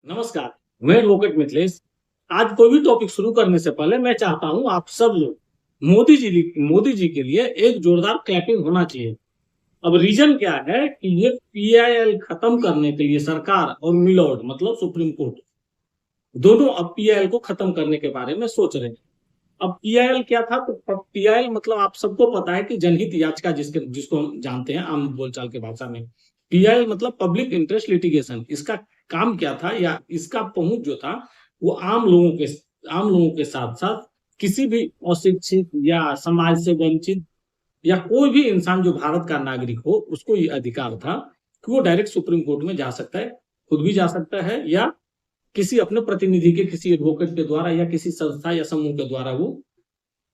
नमस्कार। मैं एडवोकेट मिथिलेश। आज कोई भी टॉपिक शुरू करने से पहले मैं चाहता हूं आप सब लोग मोदी जी के लिए एक जोरदार क्लैपिंग होना चाहिए। अब रीजन क्या है कि ये पीआईएल खत्म करने के लिए सरकार और मिलॉर्ड मतलब सुप्रीम कोर्ट दोनों अब पीआईएल को खत्म करने के बारे में सोच रहे हैं। अब पीआईएल क्या था, तो पीआईएल मतलब आप सबको पता है कि जनहित याचिका जिसको हम जानते हैं आम बोलचाल की भाषा में। पीआईएल मतलब पब्लिक इंटरेस्ट लिटिगेशन। इसका काम क्या था या इसका पहुंच जो था वो आम लोगों के साथ साथ किसी भी अशिक्षित या समाज से वंचित या कोई भी इंसान जो भारत का नागरिक हो उसको ये अधिकार था कि वो डायरेक्ट सुप्रीम कोर्ट में जा सकता है, खुद भी जा सकता है या किसी अपने प्रतिनिधि के किसी एडवोकेट के द्वारा या किसी संस्था या समूह के द्वारा वो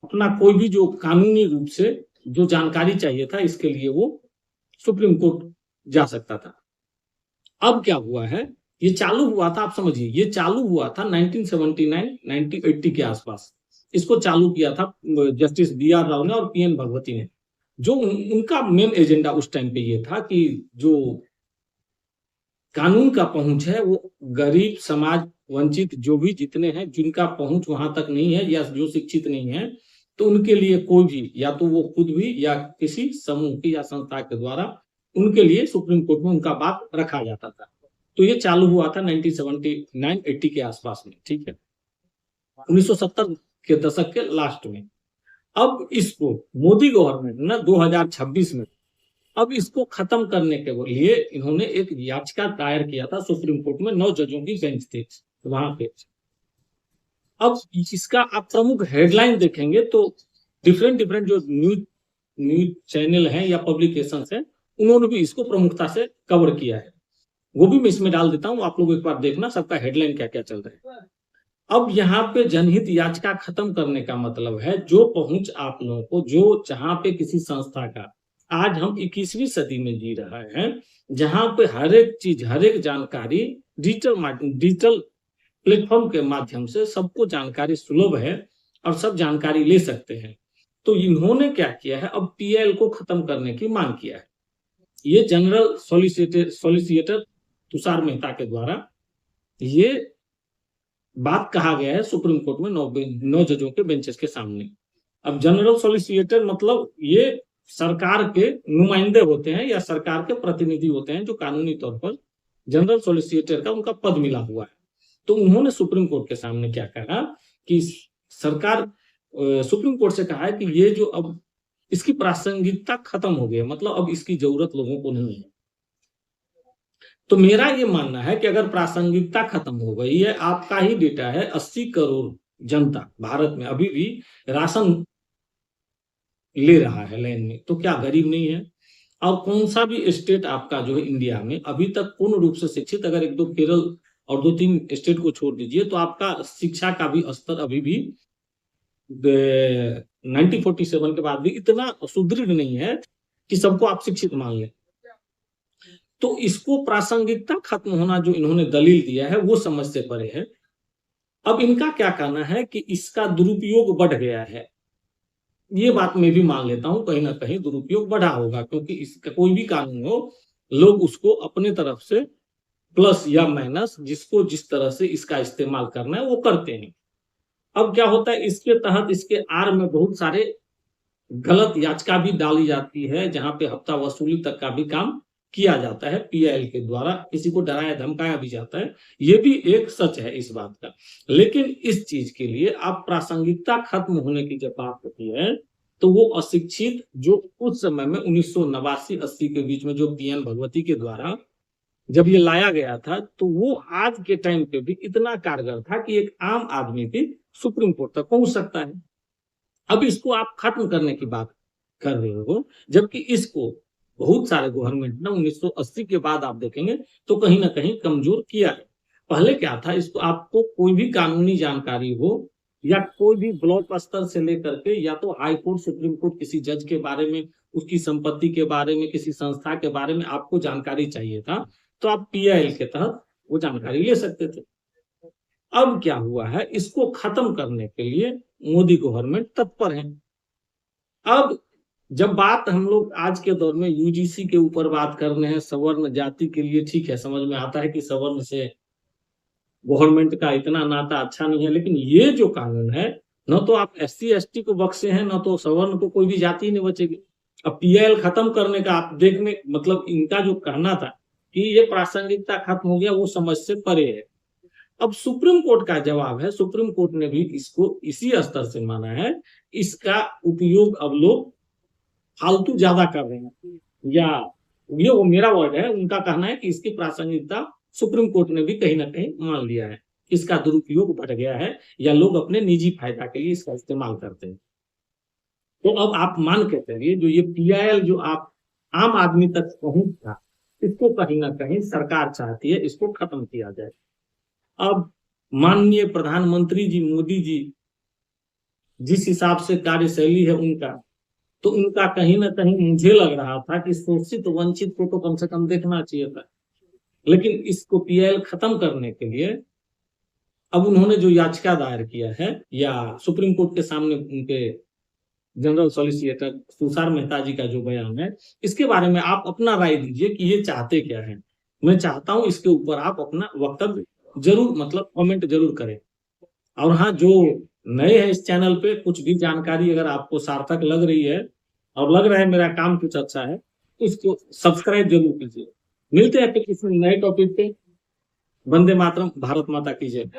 अपना कोई भी जो कानूनी रूप से जो जानकारी चाहिए था इसके लिए वो सुप्रीम कोर्ट जा सकता था। अब क्या हुआ है, ये चालू हुआ था, आप समझिए ये चालू हुआ था 1979 1980 के आसपास। इसको चालू किया था जस्टिस बी आर राव ने और पीएन भगवती ने। जो उनका मेन एजेंडा उस टाइम पे ये था कि जो कानून का पहुंच है वो गरीब समाज वंचित जो भी जितने हैं जिनका पहुंच वहां तक नहीं है या जो शिक्षित नहीं है, तो उनके लिए कोई भी या तो वो खुद भी या किसी समूह की या संस्था के द्वारा उनके लिए सुप्रीम कोर्ट में उनका बात रखा जाता था। तो ये चालू हुआ था 1979-80 के आसपास में, ठीक है, 1970 के दशक के लास्ट में। अब इसको मोदी गवर्नमेंट ने 2026 में अब इसको खत्म करने के लिए इन्होंने एक याचिका दायर किया था सुप्रीम कोर्ट में। 9 जजों की बेंच थी वहां पे। अब इसका आप प्रमुख हेडलाइन देखेंगे तो डिफरेंट डिफरेंट जो न्यूज न्यूज चैनल हैं या पब्लिकेशन हैं उन्होंने भी इसको प्रमुखता से कवर किया है। वो भी मैं इसमें डाल देता हूं, आप लोग एक बार देखना सबका हेडलाइन क्या क्या चल रहा है। अब यहाँ पे जनहित याचिका खत्म करने का मतलब है जो पहुंच आप लोगों को जो जहां पे किसी संस्था का, आज हम 21वीं सदी में जी रहा है जहां पे हर एक चीज हर एक जानकारी डिजिटल प्लेटफॉर्म के माध्यम से सबको जानकारी सुलभ है और सब जानकारी ले सकते हैं। तो इन्होंने क्या किया है, अब पीएल को खत्म करने की मांग किया है। ये जनरल सॉलिसिटर तुषार मेहता के द्वारा ये बात कहा गया है सुप्रीम कोर्ट में 9 जजों के बेंचेस के सामने। अब जनरल सॉलिसिटर मतलब ये सरकार के नुमाइंदे होते हैं या सरकार के प्रतिनिधि होते हैं जो कानूनी तौर पर जनरल सॉलिसिटर का उनका पद मिला हुआ है। तो उन्होंने सुप्रीम कोर्ट के सामने क्या कहा कि सरकार सुप्रीम कोर्ट से कहा है कि ये जो अब इसकी प्रासंगिकता खत्म हो गई है, मतलब अब इसकी जरूरत लोगों को नहीं है। तो मेरा ये मानना है कि अगर प्रासंगिकता खत्म हो गई है, आपका ही डेटा है 80 करोड़ जनता भारत में अभी भी राशन ले रहा है लाइन में, तो क्या गरीब नहीं है? और कौन सा भी स्टेट आपका जो है इंडिया में अभी तक पूर्ण रूप से शिक्षित, अगर एक दो केरल और दो तीन स्टेट को छोड़ दीजिए तो आपका शिक्षा का भी स्तर अभी भी 1947 के बाद भी इतना सुदृढ़ नहीं है कि सबको आप शिक्षित मान लें। तो इसको प्रासंगिकता खत्म होना जो इन्होंने दलील दिया है वो समझ से परे है। अब इनका क्या कहना है कि इसका दुरुपयोग बढ़ गया है। ये बात मैं भी मान लेता हूं, कहीं ना कहीं दुरुपयोग बढ़ा होगा क्योंकि इसका कोई भी कानून हो लोग उसको अपने तरफ से प्लस या माइनस जिसको जिस तरह से इसका इस्तेमाल करना है वो करते हैं। अब क्या होता है, इसके तहत इसके आड़ में बहुत सारे गलत याचिका भी डाली जाती है जहां पे हफ्ता वसूली तक का भी काम किया जाता है। पीआईएल के द्वारा किसी को डराया धमकाया भी जाता है, ये भी एक सच है इस बात का। लेकिन इस चीज के लिए आप प्रासंगिकता खत्म होने की जब बात होती है तो वो अशिक्षित जो उस समय में 1989-80 के बीच में जो पीएन भगवती के द्वारा जब ये लाया गया था तो वो आज के टाइम पे भी इतना कारगर था कि एक आम आदमी भी सुप्रीम कोर्ट तक पहुंच सकता है। अब इसको आप खत्म करने की बात कर रहे हो, जबकि इसको बहुत सारे गवर्नमेंट ने 1980 के बाद आप देखेंगे तो कहीं ना कहीं कमजोर किया है। पहले क्या था, इसको आपको कोई भी कानूनी जानकारी हो या कोई भी ब्लॉक स्तर से लेकर के या तो हाई कोर्ट सुप्रीम कोर्ट किसी जज के बारे में, उसकी संपत्ति के बारे में, किसी संस्था के बारे में आपको जानकारी चाहिए था तो आप पीआईएल के तहत वो जानकारी ले सकते थे। अब क्या हुआ है, इसको खत्म करने के लिए मोदी गवर्नमेंट तत्पर है। अब जब बात हम लोग आज के दौर में यूजीसी के ऊपर बात कर रहे हैं सवर्ण जाति के लिए, ठीक है, समझ में आता है कि सवर्ण से गवर्नमेंट का इतना नाता अच्छा नहीं है, लेकिन ये जो कानून है, न तो आप SC ST को बख्शे हैं, न तो सवर्ण को, कोई भी जाति नहीं बचेगी। अब PIL खत्म करने का आप देखने, मतलब इनका जो कहना था कि ये प्रासंगिकता खत्म हो गया, वो समझ से परे है। अब सुप्रीम कोर्ट का जवाब है, सुप्रीम कोर्ट ने भी इसको इसी स्तर से माना है, इसका उपयोग अब लोग फालतू ज्यादा कर रहे हैं, या ये वो मेरा वर्ड है, उनका कहना है कि इसकी प्रासंगिकता सुप्रीम कोर्ट ने भी कहीं ना कहीं मान लिया है, इसका दुरुपयोग बढ़ गया है, या लोग अपने निजी फायदा के लिए इसका इस्तेमाल करते हैं। तो अब आप मान के चलिए, जो ये PIL जो आप आम आदमी तक पहुंच था, इसको कहीं ना कहीं सरकार चाहती है इसको खत्म किया जाए। अब माननीय प्रधानमंत्री जी मोदी जी जिस हिसाब से कार्यशैली है उनका, तो उनका कहीं ना कहीं मुझे लग रहा था कि शोषित वंचित को तो कम से कम देखना चाहिए था, लेकिन इसको PIL खत्म करने के लिए अब उन्होंने जो याचिका दायर किया है, या सुप्रीम कोर्ट के सामने उनके जनरल सॉलिसिटर तुषार मेहता जी का जो बयान है, इसके बारे में आप अपना राय दीजिए कि ये चाहते क्या है। मैं चाहता हूं इसके ऊपर आप अपना वक्तव्य जरूर, मतलब कमेंट जरूर करें। और हाँ, जो नए हैं इस चैनल पे, कुछ भी जानकारी अगर आपको सार्थक लग रही है और लग रहा है मेरा काम कुछ अच्छा है, तो इसको सब्सक्राइब जरूर कीजिए। मिलते हैं फिर किसी नए टॉपिक पे। वंदे मातरम, भारत माता की जय।